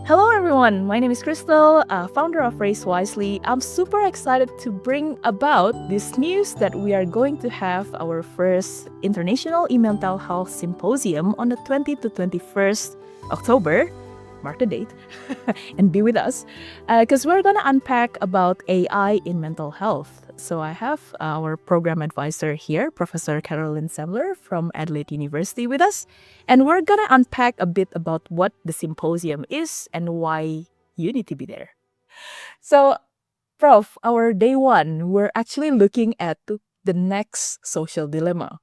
Hello everyone, my name is Christel, founder of RaiseWisely. I'm super excited to bring about this news that we are going to have our first International eMental Health Symposium on the 20th to 21st October. Mark the date and be with us because we're going to unpack about AI in mental health. So I have our program advisor here, Professor Carolyn Semmler from Adelaide University with us. And we're going to unpack a bit about what the symposium is and why you need to be there. So, Prof, our day one, we're actually looking at the next social dilemma.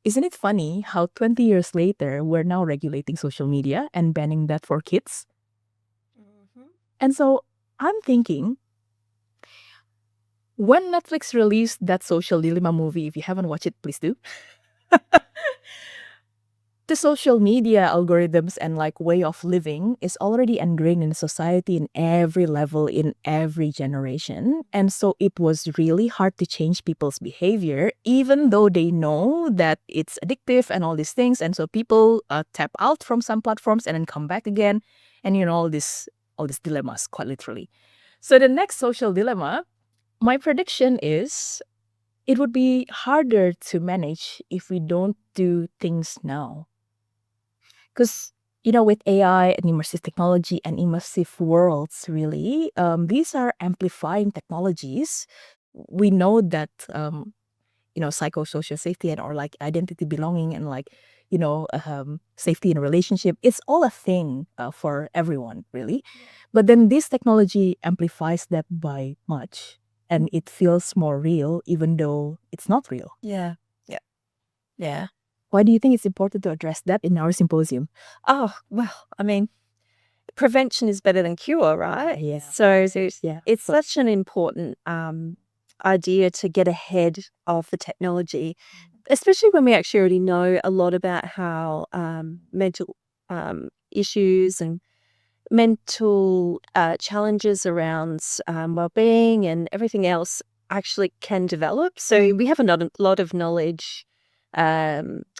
Isn't it funny how 20 years later, we're now regulating social media and banning that for kids? And so I'm thinking, when Netflix released that social dilemma movie, if you haven't watched it, please do. The social media algorithms and way of living is already ingrained in society in every level, in every generation. And so it was really hard to change people's behavior, even though they know that it's addictive and all these things. And so people tap out from some platforms and then come back again. And all these dilemmas, quite literally. So the next social dilemma, my prediction is it would be harder to manage if we don't do things now. Because, with AI and immersive technology and immersive worlds, really, these are amplifying technologies. We know that, psychosocial safety and or identity belonging and safety in a relationship, it's all a thing for everyone, really. But then this technology amplifies that by much and it feels more real, even though it's not real. Yeah. Why do you think it's important to address that in our symposium? Oh, well, I mean, prevention is better than cure, right? Yeah. So it's such an important idea to get ahead of the technology, especially when we actually already know a lot about how mental issues and mental challenges around well-being and everything else actually can develop. So we have a lot of knowledge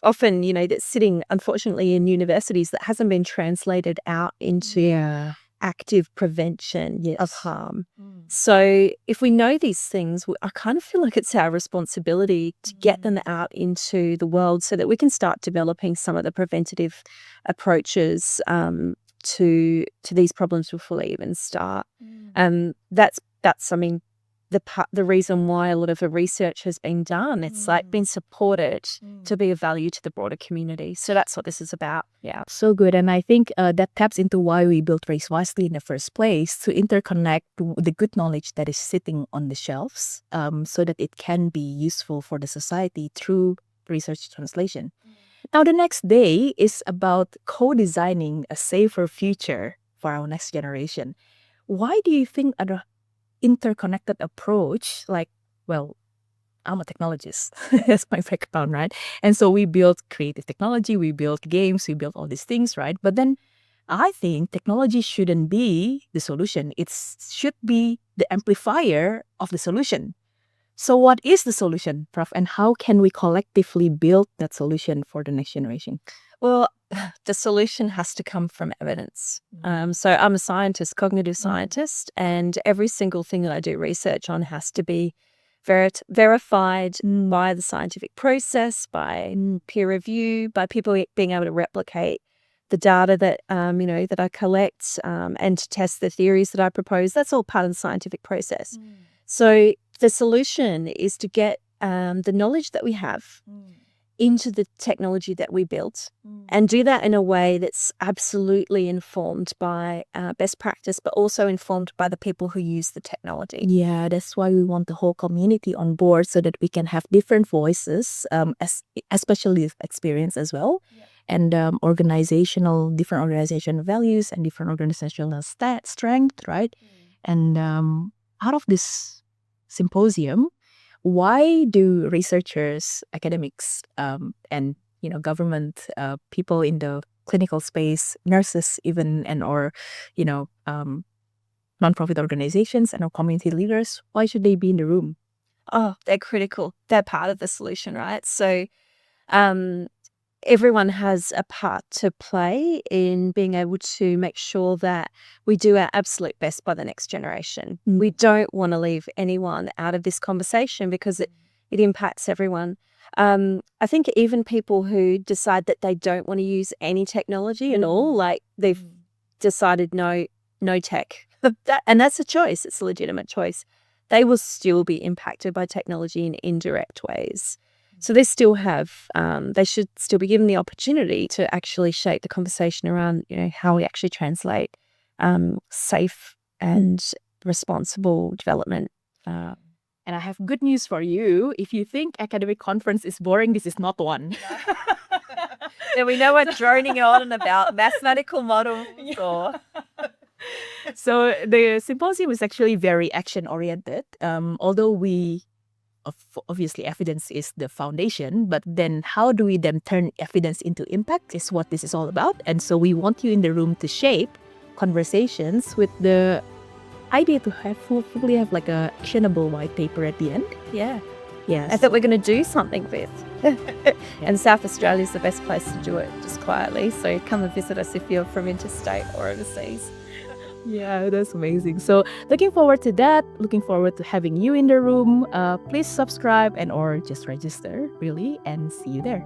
often, that's sitting, unfortunately, in universities that hasn't been translated out into active prevention of harm. So if we know these things, I kind of feel like it's our responsibility to get them out into the world so that we can start developing some of the preventative approaches to these problems before they even start. That's the reason why a lot of the research has been done. It's been supported to be of value to the broader community. So that's what this is about. Yeah. So good. And I think that taps into why we built RaiseWisely in the first place, to interconnect the good knowledge that is sitting on the shelves so that it can be useful for the society through research translation. Now, the next day is about co-designing a safer future for our next generation. Why do you think interconnected approach, I'm a technologist, that's my background, right? And so we build creative technology, we build games, we build all these things, right? But then I think technology shouldn't be the solution. It should be the amplifier of the solution. So what is the solution, Prof? And how can we collectively build that solution for the next generation? Well, the solution has to come from evidence. So I'm a scientist, cognitive scientist, and every single thing that I do research on has to be verified by the scientific process, by peer review, by people being able to replicate the data that that I collect, and to test the theories that I propose. That's all part of the scientific process. So the solution is to get the knowledge that we have into the technology that we built and do that in a way that's absolutely informed by best practice, but also informed by the people who use the technology. Yeah, that's why we want the whole community on board so that we can have different voices, especially experience as well, and different organizational values and different organizational strength, right? And out of this symposium, why do researchers, academics, and government people in the clinical space, nurses even, and or nonprofit organizations and our community leaders, why should they be in the room? Oh, they're critical. They're part of the solution, right? So everyone has a part to play in being able to make sure that we do our absolute best by the next generation. We don't want to leave anyone out of this conversation because it impacts everyone. I think even people who decide that they don't want to use any technology at all, like they've decided no tech, and that's a choice. It's a legitimate choice. They will still be impacted by technology in indirect ways. So they still have, they should still be given the opportunity to actually shape the conversation around, how we actually translate safe and responsible development. And I have good news for you. If you think academic conference is boring, this is not one. Then we know what droning on about mathematical models or... So the symposium is actually very action-oriented. Although obviously evidence is the foundation, but then how do we then turn evidence into impact is what this is all about. And so we want you in the room to shape conversations with the idea to hopefully have like a actionable white paper at the end. Yeah. Yes. I thought we're going to do something with. And South Australia is the best place to do it, just quietly. So come and visit us if you're from interstate or overseas. Yeah, that's amazing. So looking forward to that. Looking forward to having you in the room. Please subscribe or just register, really, and see you there.